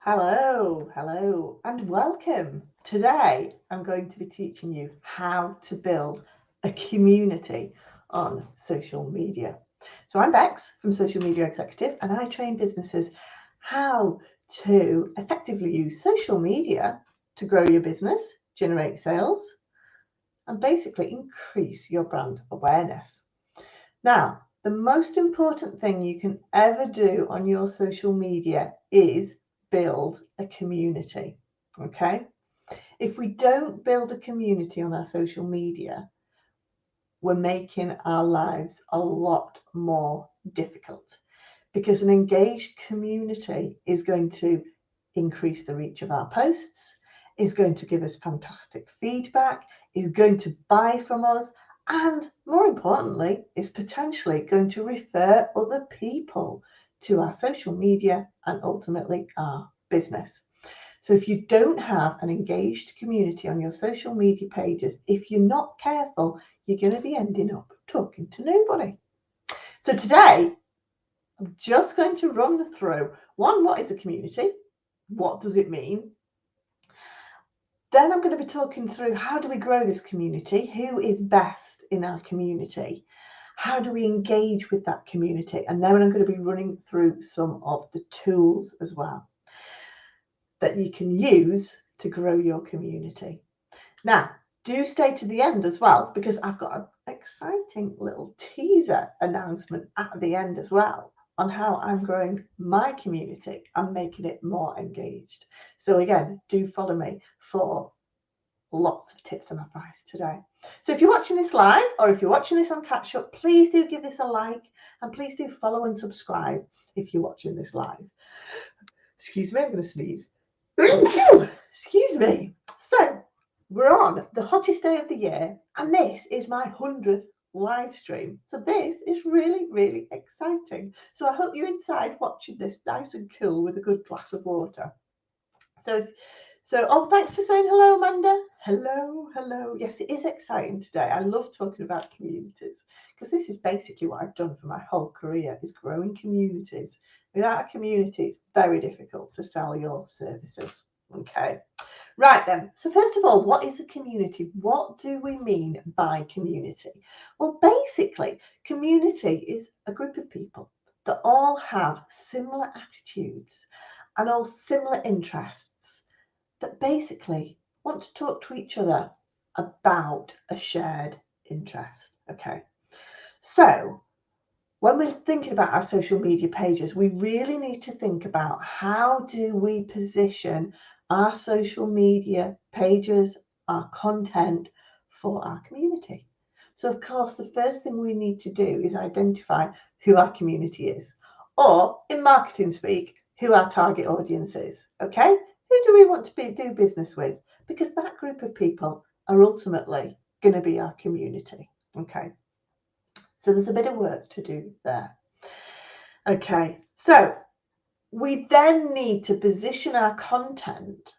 Hello, and welcome. Today, I'm going to be teaching you how to build a community on social media. So, I'm Bex from Social Media Executive, and I train businesses how to effectively use social media to grow your business, generate sales, and basically increase your brand awareness. Now, the most important thing you can ever do on your social media is build a community. Okay? If we don't build a community on our social media, we're making our lives a lot more difficult because an engaged community is going to increase the reach of our posts, is going to give us fantastic feedback, is going to buy from us, and more importantly, is potentially going to refer other people to our social media and ultimately our business. So if you don't have an engaged community on your social media pages, if you're not careful, you're going to be ending up talking to nobody. So today, I'm just going to run through one, what is a community? What does it mean? Then I'm going to be talking through how do we grow this community? Who is best in our community? How do we engage with that community? And then I'm going to be running through some of the tools as well that you can use to grow your community. Now, do stay to the end as well, because I've got an exciting little teaser announcement at the end as well on how I'm growing my community and making it more engaged. So again, do follow me for lots of tips and advice today. So if you're watching this live or if you're watching this on catch up, please do give this a like and please do follow and subscribe if you're watching this live. Excuse me, I'm going to sneeze. Excuse me. So we're on the hottest day of the year, and this is my 100th live stream. So this is really, really exciting. So I hope you're inside watching this nice and cool with a good glass of water. Oh, thanks for saying hello, Amanda. Hello. Yes, it is exciting today. I love talking about communities because this is basically what I've done for my whole career is growing communities. Without a community, it's very difficult to sell your services. Okay. Right then. So first of all, what is a community? What do we mean by community? Well, basically, community is a group of people that all have similar attitudes and all similar interests that basically want to talk to each other about a shared interest. Okay. So when we're thinking about our social media pages, we really need to think about how do we position our social media pages, our content for our community. So of course, the first thing we need to do is identify who our community is, or in marketing speak, who our target audience is. Okay, who do we want to do business with? Because that group of people are ultimately going to be our community. Okay. So there's a bit of work to do there. Okay, so we then need to position our content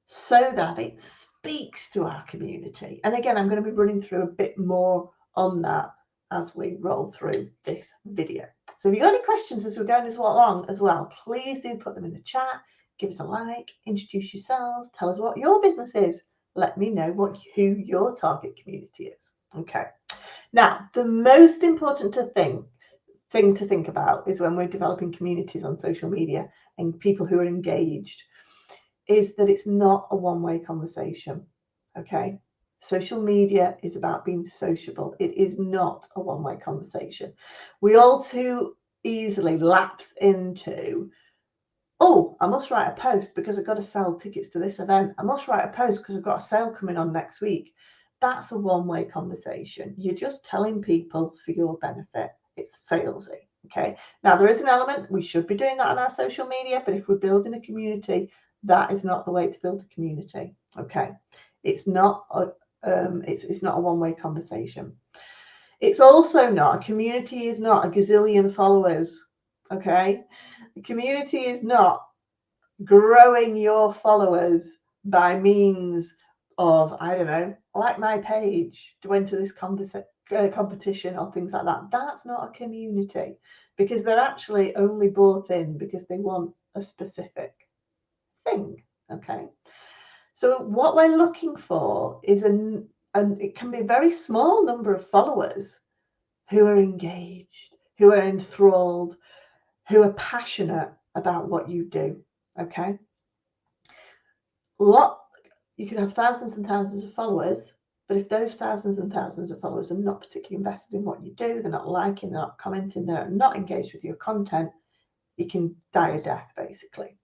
so that it speaks to our community. And again, I'm going to be running through a bit more on that as we roll through this video. So if you've got any questions as we're going along as well, please do put them in the chat, give us a like, introduce yourselves, tell us what your business is. Let me know who your target community is. Okay. Now, the most important thing to think about is when we're developing communities on social media and people who are engaged is that it's not a one-way conversation. Okay. Social media is about being sociable. It is not a one-way conversation. We all too easily lapse into, oh, I must write a post because I've got to sell tickets to this event. I must write a post because I've got a sale coming on next week. That's a one-way conversation. You're just telling people for your benefit. It's salesy. Okay. Now there is an element we should be doing that on our social media, but if we're building a community, that is not the way to build a community. Okay. It's not it's not a one-way conversation. It's also not, a community is not a gazillion followers. Okay. The community is not growing your followers by means of, I don't know, like my page, to enter this competition or things like that. That's not a community because they're actually only bought in because they want a specific thing. Okay. So what we're looking for is it can be a very small number of followers who are engaged, who are enthralled, who are passionate about what you do. Okay. You could have thousands and thousands of followers, but if those thousands and thousands of followers are not particularly invested in what you do, they're not liking, they're not commenting, they're not engaged with your content, you can die a death, basically.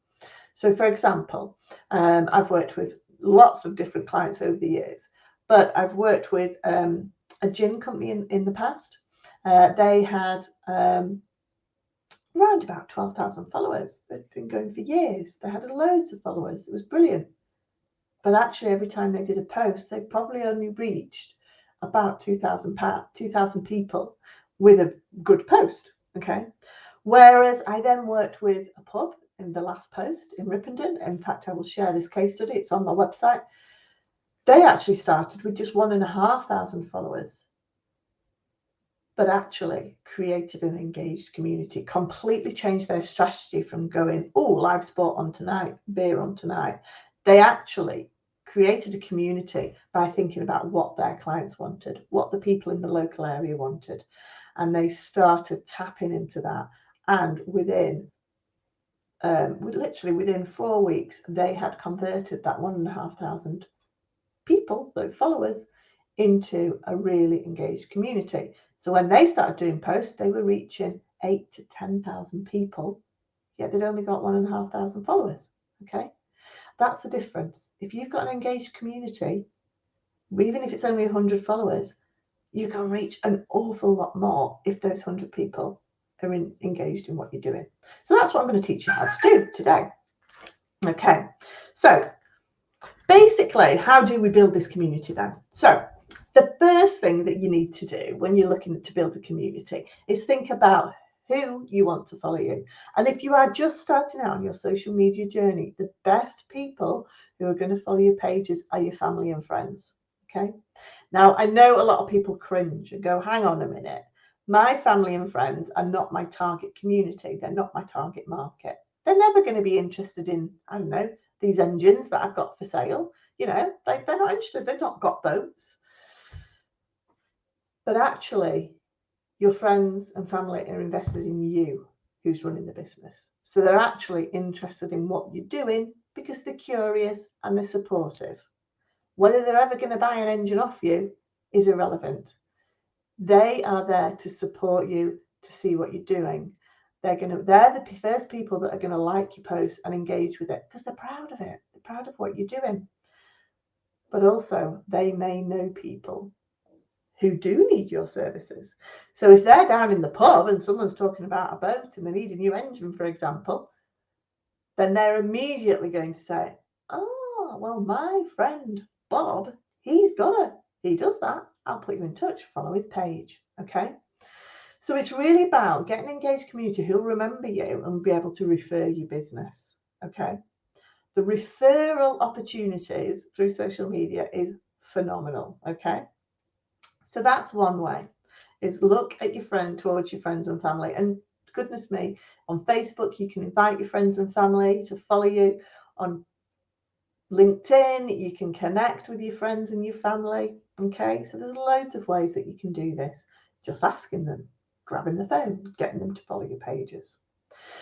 So, for example, I've worked with lots of different clients over the years, but I've worked with a gin company in the past. They had around about 12,000 followers. They'd been going for years. They had loads of followers. It was brilliant. But actually, every time they did a post, they probably only reached about 2,000 people with a good post. Okay. Whereas I then worked with a pub in the last post in Ripponden. In fact, I will share this case study. It's on my website. They actually started with just 1,500 followers, but actually created an engaged community, completely changed their strategy from going, oh, live sport on tonight, beer on tonight. They actually created a community by thinking about what their clients wanted, what the people in the local area wanted. And they started tapping into that. And literally within 4 weeks, they had converted that 1,500 people, those followers, into a really engaged community. So when they started doing posts, they were reaching 8,000 to 10,000 people, yet they'd only got 1,500 followers. Okay, that's the difference. If you've got an engaged community, even if it's only 100 followers, you can reach an awful lot more if those 100 people are engaged in what you're doing. So that's what I'm going to teach you how to do today. Okay, so basically, how do we build this community then? So the first thing that you need to do when you're looking to build a community is think about who you want to follow you. And if you are just starting out on your social media journey, the best people who are going to follow your pages are your family and friends. Okay. Now, I know a lot of people cringe and go, hang on a minute. My family and friends are not my target community. They're not my target market. They're never going to be interested in, I don't know, these engines that I've got for sale. You know, they're not interested. They've not got boats. But actually, your friends and family are invested in you, who's running the business. So they're actually interested in what you're doing because they're curious and they're supportive. Whether they're ever going to buy an engine off you is irrelevant. They are there to support you, to see what you're doing. They're the first people that are going to like your post and engage with it because they're proud of it. They're proud of what you're doing. But also, they may know people who do need your services. So if they're down in the pub and someone's talking about a boat and they need a new engine, for example, then they're immediately going to say, oh, well, my friend Bob, he does that. I'll put you in touch, follow his page. Okay. So it's really about getting an engaged community who'll remember you and be able to refer you business. Okay. The referral opportunities through social media is phenomenal. Okay. So that's one way, is look at towards your friends and family. And goodness me, on Facebook, you can invite your friends and family to follow you. On LinkedIn, you can connect with your friends and your family. Okay, so there's loads of ways that you can do this. Just asking them, grabbing the phone, getting them to follow your pages.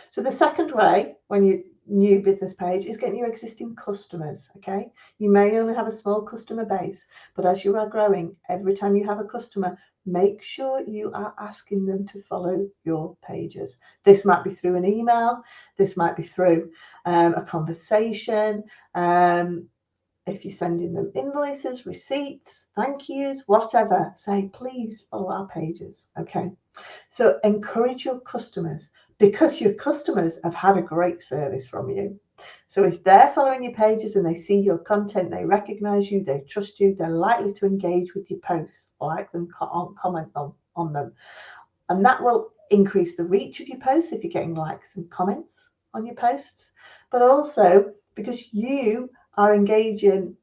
So the second way, when you new business page, is getting your existing customers. Okay, you may only have a small customer base, but as you are growing, every time you have a customer, make sure you are asking them to follow your pages. This might be through an email, this might be through a conversation. If you're sending them invoices, receipts, thank yous, whatever, say, please follow our pages. Okay, so encourage your customers, because your customers have had a great service from you. So if they're following your pages and they see your content, they recognize you, they trust you, they're likely to engage with your posts, like them, comment on them. And that will increase the reach of your posts if you're getting likes and comments on your posts. But also, because you are engaging,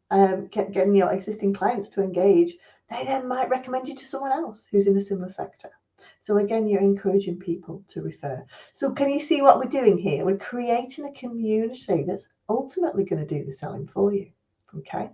getting your existing clients to engage, they then might recommend you to someone else who's in a similar sector. So again, you're encouraging people to refer. So can you see what we're doing here? We're creating a community that's ultimately going to do the selling for you. Okay.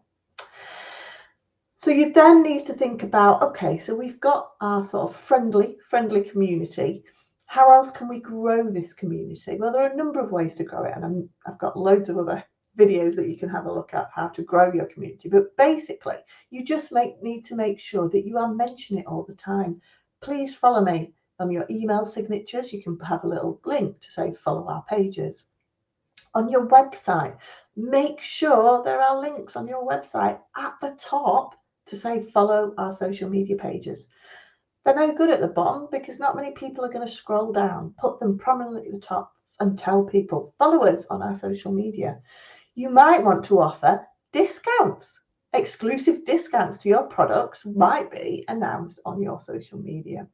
So you then need to think about, okay, so we've got our sort of friendly community. How else can we grow this community? Well, there are a number of ways to grow it, and I've got loads of other videos that you can have a look at how to grow your community. But basically, you just need to make sure that you are mentioning it all the time. Please follow me on your email signatures. You can have a little link to say follow our pages. On your website, make sure there are links on your website at the top to say follow our social media pages. They're no good at the bottom because not many people are going to scroll down. Put them prominently at the top and tell people follow us on our social media. You might want to offer discounts. Exclusive discounts to your products might be announced on your social media.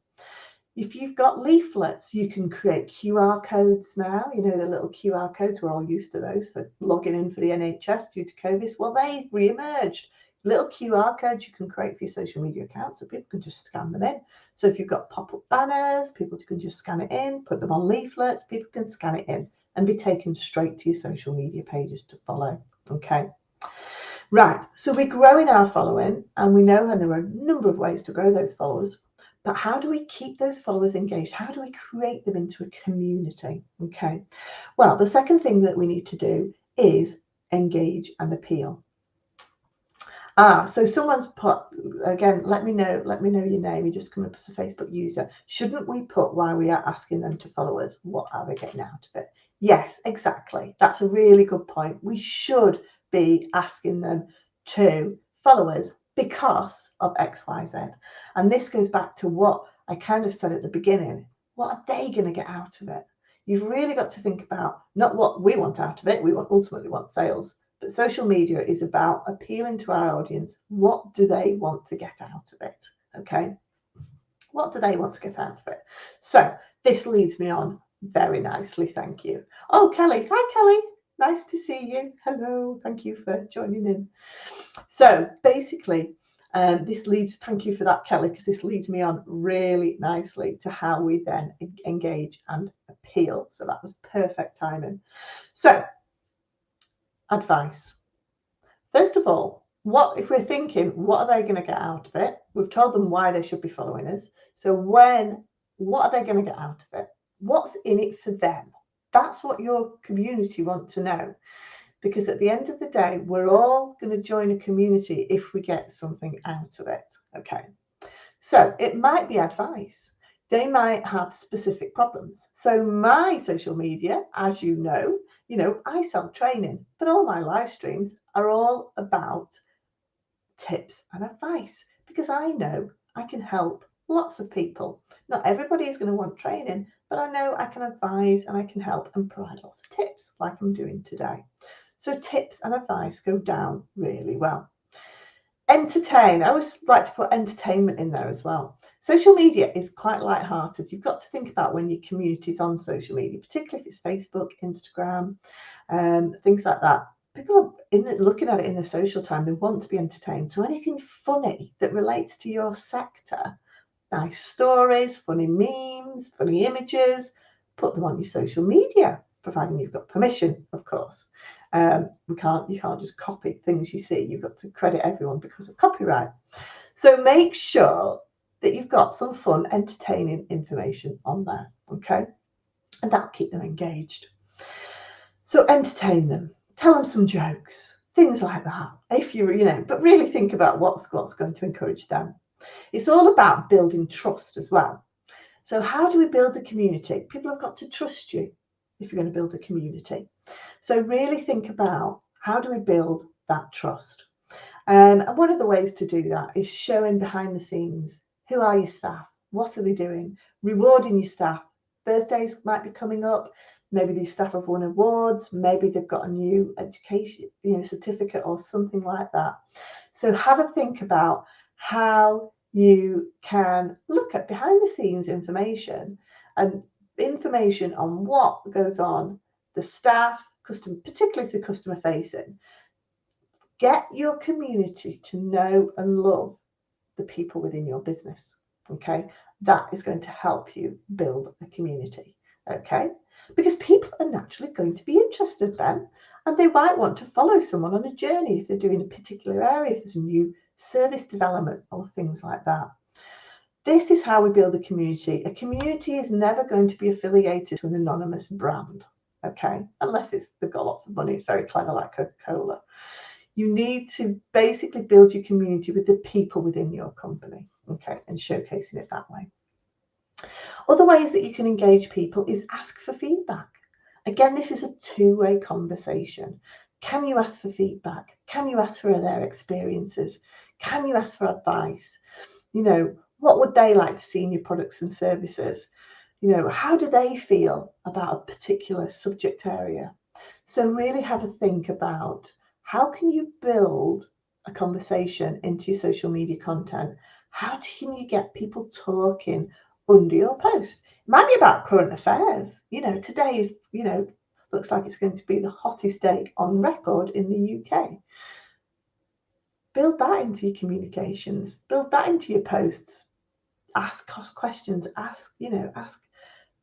If you've got leaflets, you can create QR codes now. You know, the little QR codes, we're all used to those for logging in for the NHS due to COVID. Well, they've re-emerged. Little QR codes you can create for your social media accounts so people can just scan them in. So if you've got pop-up banners, people can just scan it in, put them on leaflets, people can scan it in and be taken straight to your social media pages to follow. Okay. Right. So we're growing our following, and we know, and there are a number of ways to grow those followers. But how do we keep those followers engaged? How do we create them into a community? Okay. Well, the second thing that we need to do is engage and appeal. So someone's put, again, let me know your name. You just come up as a Facebook user. Shouldn't we put why we are asking them to follow us? What are they getting out of it? Yes, exactly. That's a really good point. We should be asking them to follow us because of XYZ. And this goes back to what I kind of said at the beginning. What are they going to get out of it? You've really got to think about not what we want out of it. We ultimately want sales. But social media is about appealing to our audience. What do they want to get out of it? Okay. What do they want to get out of it? So this leads me on very nicely. Thank you. Oh, Kelly. Hi, Kelly. Nice to see you. Hello. Thank you for joining in. So basically, thank you for that, Kelly, because this leads me on really nicely to how we then engage and appeal. So that was perfect timing. So advice. First of all, what if we're thinking, what are they going to get out of it? We've told them why they should be following us. So what are they going to get out of it? What's in it for them? That's what your community want to know. Because at the end of the day, we're all going to join a community if we get something out of it. Okay. So it might be advice. They might have specific problems. So my social media, as you know, I sell training, but all my live streams are all about tips and advice because I know I can help lots of people. Not everybody is going to want training, but I know I can advise and I can help and provide lots of tips like I'm doing today. So tips and advice go down really well. Entertain. I always like to put entertainment in there as well. Social media is quite light-hearted. You've got to think about when your community's on social media, particularly if it's Facebook, Instagram, things like that. People are looking at it in the social time. They want to be entertained. So anything funny that relates to your sector, nice stories, funny memes, funny images, put them on your social media, providing you've got permission, of course. You can't just copy things you see. You've got to credit everyone because of copyright. So make sure that you've got some fun, entertaining information on there, okay? And that'll keep them engaged. So entertain them, tell them some jokes, things like that. If but really think about what's going to encourage them. It's all about building trust as well. So how do we build a community? People have got to trust you if you're going to build a community. So really think about how do we build that trust? And one of the ways to do that is showing behind the scenes. Who are your staff? What are they doing? Rewarding your staff. Birthdays might be coming up. Maybe these staff have won awards. Maybe they've got a new education, certificate or something like that. So have a think about how you can look at behind the scenes information and information on what goes on, the staff, particularly if they're customer facing. Get your community to know and love the people within your business. Okay, that is going to help you build a community. Okay, because people are naturally going to be interested then, and they might want to follow someone on a journey if they're doing a particular area, if there's a new service development or things like that. This is how we build a community. A community is never going to be affiliated to an anonymous brand, okay? Unless they've got lots of money, it's very clever, like Coca-Cola. You need to basically build your community with the people within your company, okay, and showcasing it that way. Other ways that you can engage people is ask for feedback. Again, this is a two-way conversation. Can you ask for feedback? Can you ask for their experiences? Can you ask for advice? You know, what would they like to see in your products and services? You know, how do they feel about a particular subject area? So really have a think about how can you build a conversation into your social media content? How can you get people talking under your post? It might be about current affairs. You know, today is, you know, looks like it's going to be the hottest day on record in the UK. Build that into your communications, build that into your posts. Ask questions, ask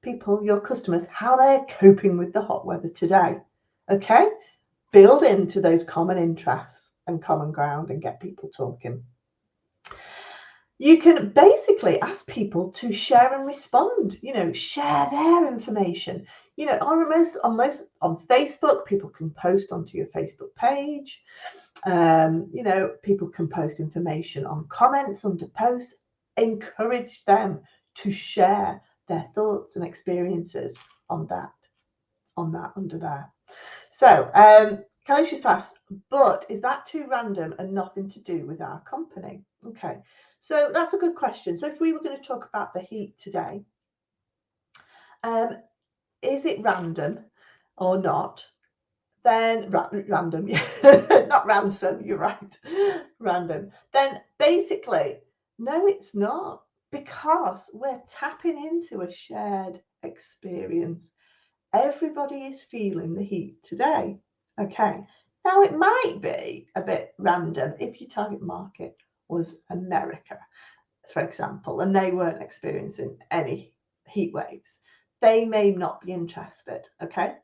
people, your customers, how they're coping with the hot weather today. Okay, build into those common interests and common ground and get people talking. You can basically ask people to share and respond, you know, share their information. You know, on Facebook, people can post onto your Facebook page. You know, people can post information on comments under posts. Encourage them to share their thoughts and experiences on that under there. So Kelly's just asked, but is that too random and nothing to do with our company? Okay, so that's a good question. So if we were going to talk about the heat today, is it random or not? Then random, yeah, not ransom, you're right, random. Then basically, no, it's not, because we're tapping into a shared experience. Everybody is feeling the heat today. Okay, now it might be a bit random if your target market was America, for example, and they weren't experiencing any heat waves. They may not be interested. Okay,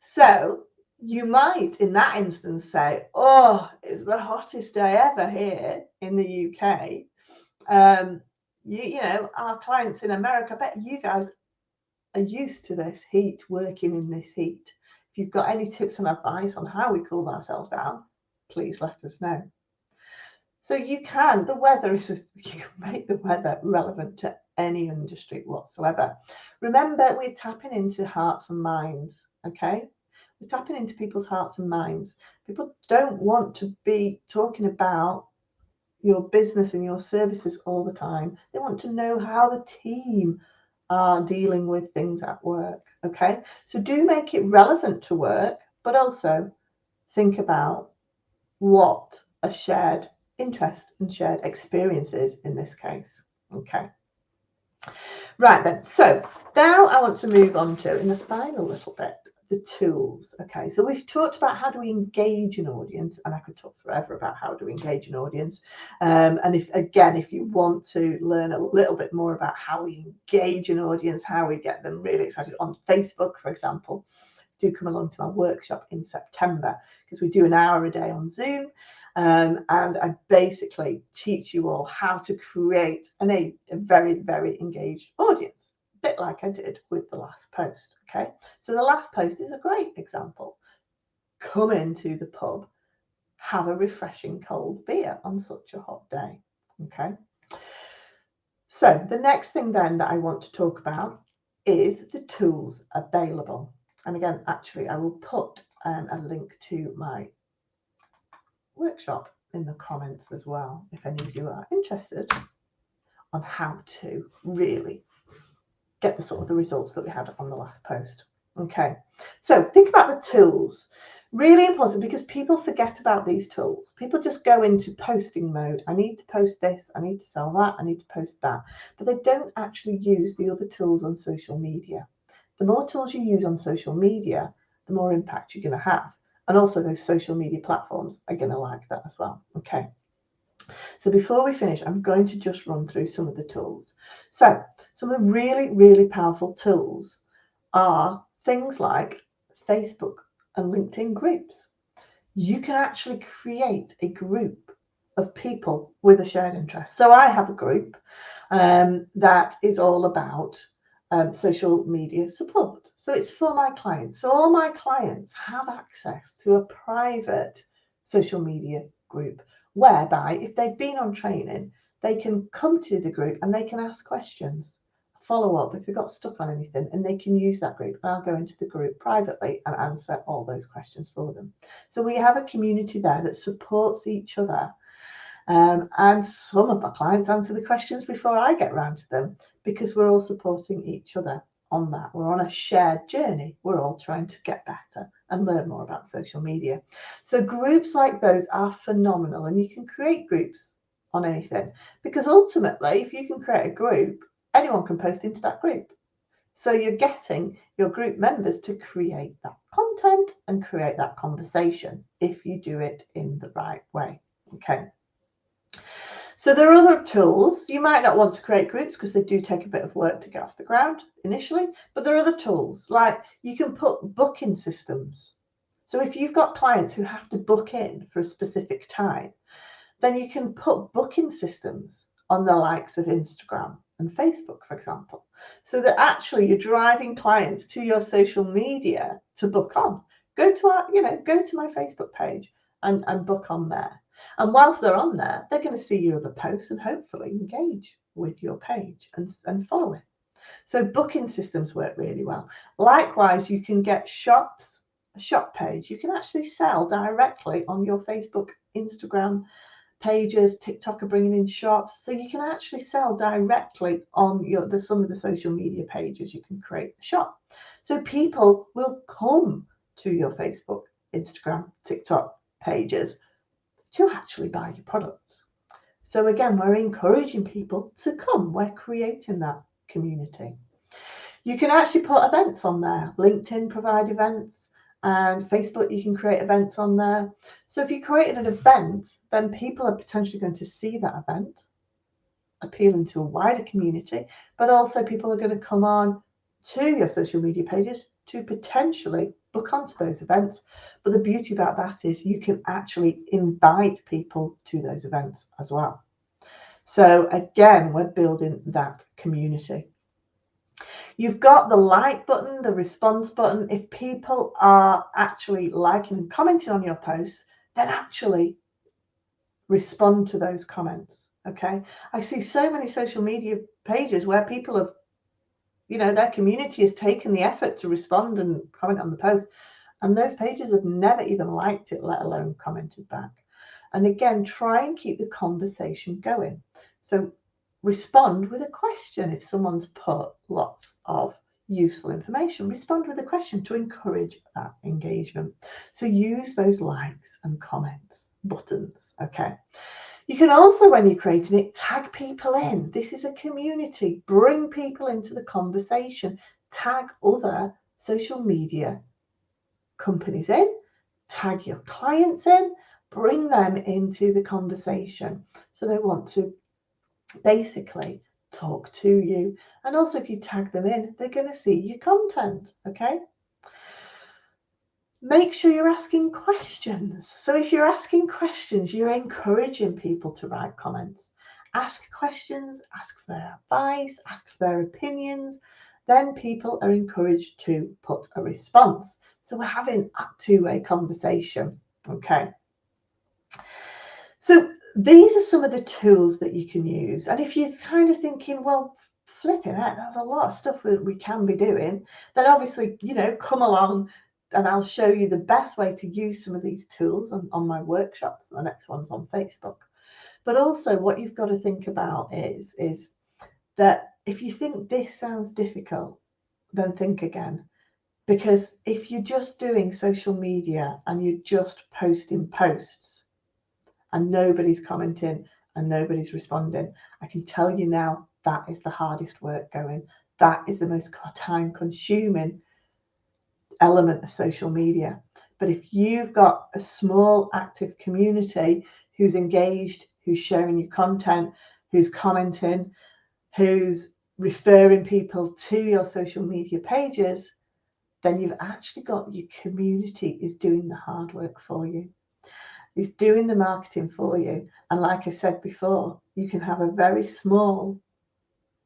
so you might in that instance say, oh, it's the hottest day ever here in the UK. You know, our clients in America, I bet you guys are used to this heat, working in this heat. If you've got any tips and advice on how we cool ourselves down, please let us know. So you can make the weather relevant to any industry whatsoever. Remember, we're tapping into hearts and minds, okay? We're tapping into people's hearts and minds. People don't want to be talking about your business and your services all the time. They want to know how the team are dealing with things at work. Okay, so do make it relevant to work, but also think about what a shared interest and shared experience is in this case. Okay, right then, so now I want to move on to, in the final little bit, the tools. Okay, so we've talked about how do we engage an audience, and I could talk forever about how to engage an audience. And if you want to learn a little bit more about how we engage an audience, how we get them really excited on Facebook, for example, do come along to my workshop in September, because we do an hour a day on Zoom. And I basically teach you all how to create a very, very engaged audience. Bit like I did with the last post. Okay, so the last post is a great example. Come into the pub, have a refreshing cold beer on such a hot day. Okay, so the next thing then that I want to talk about is the tools available. And again, actually, I will put a link to my workshop in the comments as well, if any of you are interested on how to really get the sort of the results that we had on the last post. Okay, so think about the tools. Really important, because people forget about these tools. People just go into posting mode. I need to post this, I need to sell that, I need to post that. But they don't actually use the other tools on social media. The more tools you use on social media, the more impact you're going to have. And also those social media platforms are going to like that as well. Okay. So before we finish, I'm going to just run through some of the tools. So some of the really, really powerful tools are things like Facebook and LinkedIn groups. You can actually create a group of people with a shared interest. So I have a group that is all about social media support. So it's for my clients. So all my clients have access to a private social media group whereby if they've been on training, they can come to the group and they can ask questions, follow up if they got stuck on anything, and they can use that group. And I'll go into the group privately and answer all those questions for them. So we have a community there that supports each other. And some of my clients answer the questions before I get around to them because we're all supporting each other on that. We're on a shared journey. We're all trying to get better and learn more about social media. So groups like those are phenomenal, and you can create groups on anything because ultimately, if you can create a group, anyone can post into that group. So you're getting your group members to create that content and create that conversation if you do it in the right way. Okay. So there are other tools. You might not want to create groups because they do take a bit of work to get off the ground initially, but there are other tools like you can put booking systems. So if you've got clients who have to book in for a specific time, then you can put booking systems on the likes of Instagram and Facebook, for example, so that actually you're driving clients to your social media to book on. Go to my Facebook page and book on there. And whilst they're on there, they're going to see your other posts and hopefully engage with your page and follow it. So booking systems work really well. Likewise, you can get a shop page. You can actually sell directly on your Facebook, Instagram pages. TikTok are bringing in shops. So you can actually sell directly on some of the social media pages. You can create a shop. So people will come to your Facebook, Instagram, TikTok pages to actually buy your products. So again, we're encouraging people to come. We're creating that community. You can actually put events on there. LinkedIn provide events, and Facebook, you can create events on there. So if you create an event, then people are potentially going to see that event, appealing to a wider community, but also people are going to come on to your social media pages to potentially book onto those events. But the beauty about that is you can actually invite people to those events as well. So again, we're building that community. You've got the like button, the response button. If people are actually liking and commenting on your posts, then actually respond to those comments. Okay. I see so many social media pages where people have, their community has taken the effort to respond and comment on the post, and those pages have never even liked it, let alone commented back. And again, try and keep the conversation going. So respond with a question. If someone's put lots of useful information, respond with a question to encourage that engagement. So use those likes and comments buttons. Okay. You can also, when you're creating it, tag people in. This is a community. Bring people into the conversation. Tag other social media companies in. Tag your clients in. Bring them into the conversation. So they want to basically talk to you. And also, if you tag them in, they're going to see your content. Okay. Make sure you're asking questions. So if you're asking questions, you're encouraging people to write comments. Ask questions, ask for their advice, ask for their opinions. Then people are encouraged to put a response. So we're having a two-way conversation. Okay. So these are some of the tools that you can use. And if you're kind of thinking, well, flipping it, that's a lot of stuff that we can be doing, then obviously, come along and I'll show you the best way to use some of these tools on my workshops. The next one's on Facebook. But also what you've got to think about is that if you think this sounds difficult, then think again. Because if you're just doing social media and you're just posting posts and nobody's commenting and nobody's responding, I can tell you now that is the hardest work going. That is the most time-consuming element of social media. But if you've got a small active community who's engaged who's sharing your content, who's commenting, who's referring people to your social media pages, then you've actually got your community is doing the hard work for you. Is doing the marketing for you. And like I said before, you can have a very small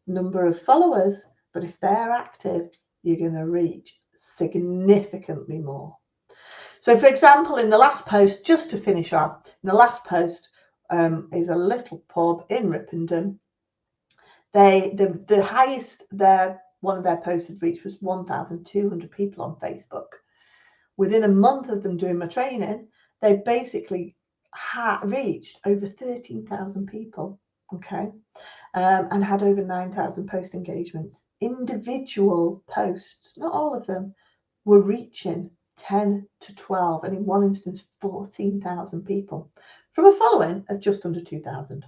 number of followers, but if they're active, you're going to reach significantly more. So for example, in the last post, just to finish off, in the last post is a little pub in Ripondon. The highest one of their posts had reached was 1,200 people on Facebook. Within a month of them doing my training, they basically reached over 13,000 people, okay, and had over 9,000 post engagements. Individual posts, not all of them, were reaching 10 to 12, and in one instance, 14,000 people from a following of just under 2,000.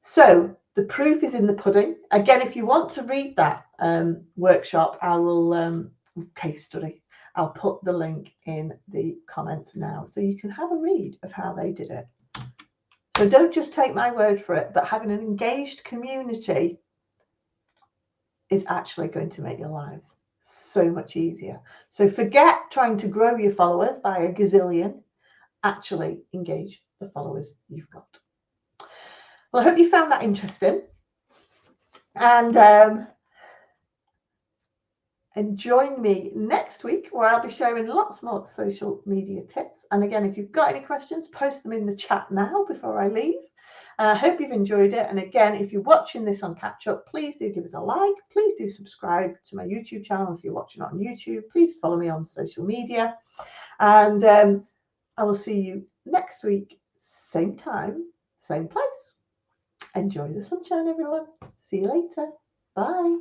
So the proof is in the pudding. Again, if you want to read that workshop, I will case study. I'll put the link in the comments now so you can have a read of how they did it. So don't just take my word for it, but having an engaged community is actually going to make your lives so much easier. So forget trying to grow your followers by a gazillion. Actually engage the followers you've got. Well, I hope you found that interesting. And and join me next week where I'll be sharing lots more social media tips. And again, if you've got any questions, post them in the chat now before I leave. I hope you've enjoyed it. And again, if you're watching this on catch up, please do give us a like. Please do subscribe to my YouTube channel. If you're watching it on YouTube, please follow me on social media. And I will see you next week, same time, same place. Enjoy the sunshine, everyone. See you later. Bye.